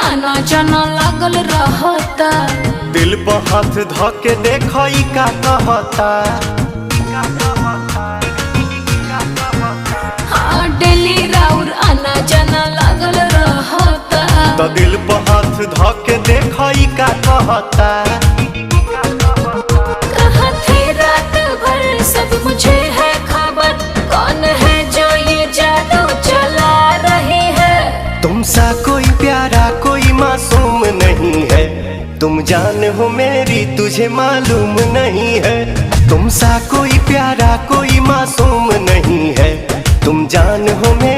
आना जाना लागल रहता। दिल पर हाथ धके देखो ई का कहता। हाँ डेली राउर आना जाना लागल रहता। तो दिल पर हाथ धके देखो ई का कहता। कहाँ थे रात भर सब मुझे है खबर, कौन है जो ये जादू चला रही है। तुम सा कोई प्यारा कोई मासूम नहीं है, तुम जान हो मेरी तुझे मालूम नहीं है। तुम सा कोई प्यारा कोई मासूम नहीं है, तुम जान हो मेरी